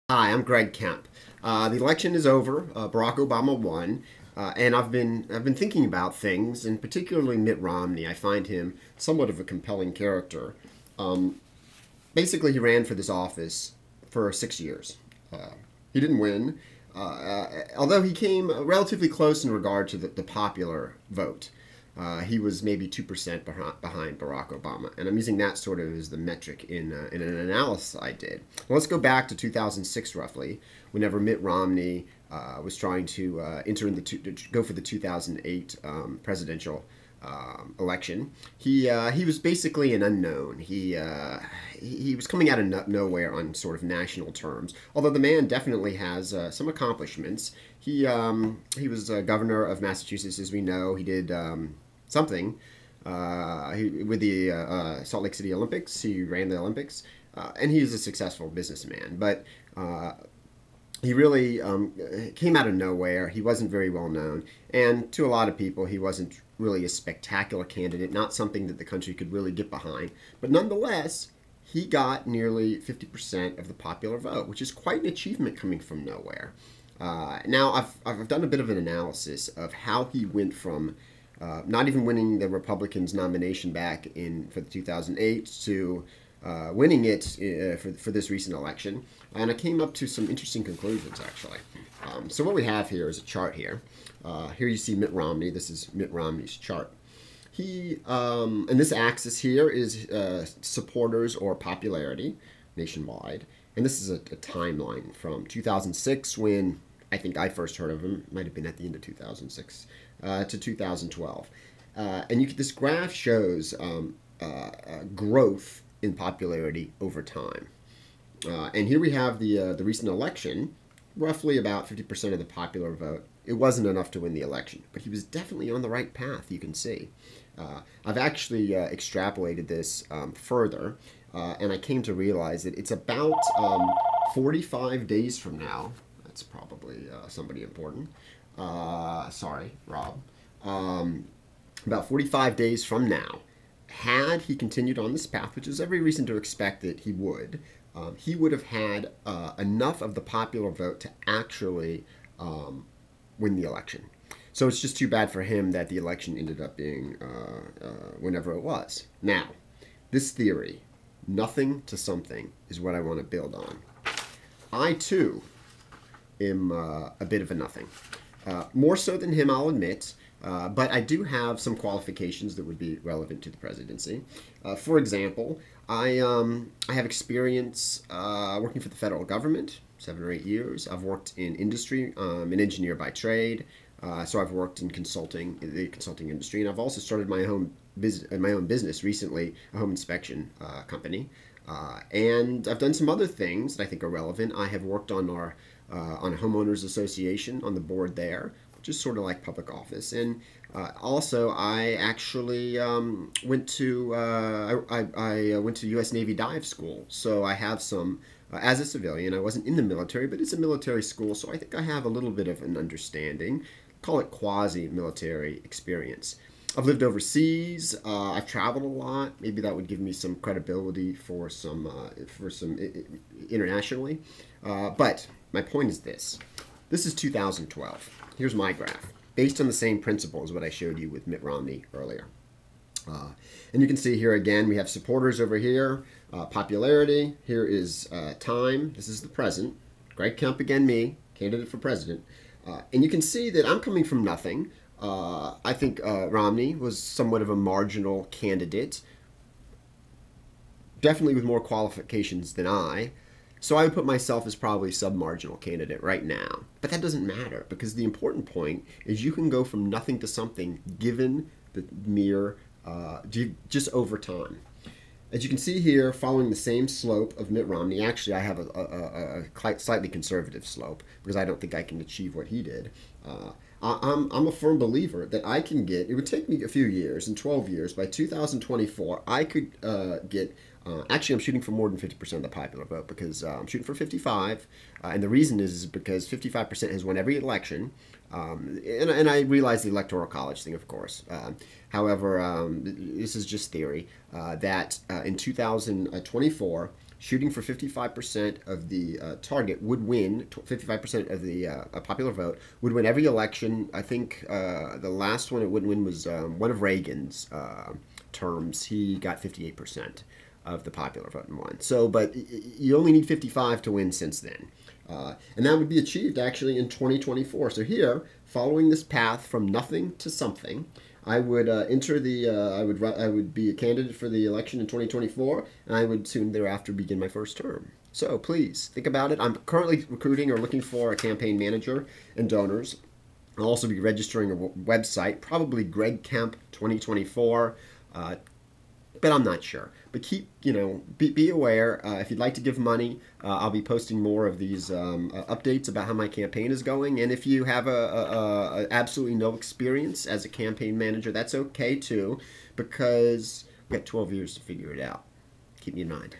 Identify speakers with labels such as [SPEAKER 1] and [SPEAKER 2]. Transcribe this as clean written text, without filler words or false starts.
[SPEAKER 1] Hi, I'm Greg Kemp. The election is over. Barack Obama won, and I've been thinking about things, and particularly Mitt Romney. I find him somewhat of a compelling character. Um, Basically, he ran for this office for 6 years. He didn't win, although he came relatively close in regard to the popular vote. He was maybe 2% behind Barack Obama. And I'm using that sort of as the metric in an analysis I did. Well, let's go back to 2006 roughly, whenever Mitt Romney was trying to enter in to go for the 2008 presidential election. He was basically an unknown. He was coming out of nowhere on sort of national terms. Although the man definitely has some accomplishments. He was governor of Massachusetts, as we know. He did something with the Salt Lake City Olympics. He ran the Olympics, and he is a successful businessman. But he really came out of nowhere. He wasn't very well known, and to a lot of people, he wasn't really a spectacular candidate, not something that the country could really get behind. But nonetheless, he got nearly 50% of the popular vote, which is quite an achievement coming from nowhere. Now, I've done a bit of an analysis of how he went from not even winning the Republicans' nomination back for the 2008 to winning it for this recent election. And I came up to some interesting conclusions, actually. So what we have here is a chart here. Here you see Mitt Romney. This is Mitt Romney's chart. And this axis here is supporters or popularity nationwide. And this is a timeline from 2006, when I think I first heard of him. It might have been at the end of 2006 to 2012. And this graph shows growth in popularity over time. And here we have the recent election, roughly about 50% of the popular vote. It wasn't enough to win the election, but he was definitely on the right path, you can see. I've actually extrapolated this further, and I came to realize that it's about 45 days from now. That's probably somebody important. Sorry, Rob. About 45 days from now, had he continued on this path, which there's every reason to expect that he would have had enough of the popular vote to actually win the election. So it's just too bad for him that the election ended up being whenever it was. Now, this theory, nothing to something, is what I want to build on. I, too, am a bit of a nothing. More so than him, I'll admit. But I do have some qualifications that would be relevant to the presidency. For example, I have experience working for the federal government, 7 or 8 years. I've worked in industry. I'm an engineer by trade, so I've worked in the consulting industry, and I've also started my own business recently, a home inspection company. And I've done some other things that I think are relevant. I have worked on a homeowners association, on the board there, just sort of like public office. And also, I actually went to I went to U.S. Navy dive school, so I have some. As a civilian, I wasn't in the military, but it's a military school, so I think I have a little bit of an understanding. Call it quasi-military experience. I've lived overseas. I've traveled a lot. Maybe that would give me some credibility for some internationally. But my point is this. This is 2012. Here's my graph, based on the same principle as what I showed you with Mitt Romney earlier. And you can see here again, we have supporters over here, popularity. Here is time. This is the present. Greg Kemp, again, me, candidate for president. And you can see that I'm coming from nothing. I think Romney was somewhat of a marginal candidate, definitely with more qualifications than I. So I would put myself as probably a sub-marginal candidate right now. But that doesn't matter, because the important point is you can go from nothing to something given the mere, just over time. As you can see here, following the same slope of Mitt Romney, actually I have a slightly conservative slope, because I don't think I can achieve what he did. I'm a firm believer that I can get, it would take me a few years, in 12 years, by 2024, I could get, actually I'm shooting for more than 50% of the popular vote, because I'm shooting for 55, and the reason is because 55% has won every election, and I realize the Electoral College thing, of course. However, this is just theory, that in 2024, shooting for 55% of the target would win, 55% of the popular vote would win every election. I think the last one it would win was one of Reagan's terms. He got 58% of the popular vote and won. So, but you only need 55 to win since then. And that would be achieved actually in 2024. So here, following this path from nothing to something, I would enter the. I would be a candidate for the election in 2024, and I would soon thereafter begin my first term. So please think about it. I'm currently recruiting or looking for a campaign manager and donors. I'll also be registering a website, probably Greg Kemp 2024. But I'm not sure. But keep, be aware. If you'd like to give money, I'll be posting more of these updates about how my campaign is going. And if you have absolutely no experience as a campaign manager, that's okay too, because we got 12 years to figure it out. Keep me in mind.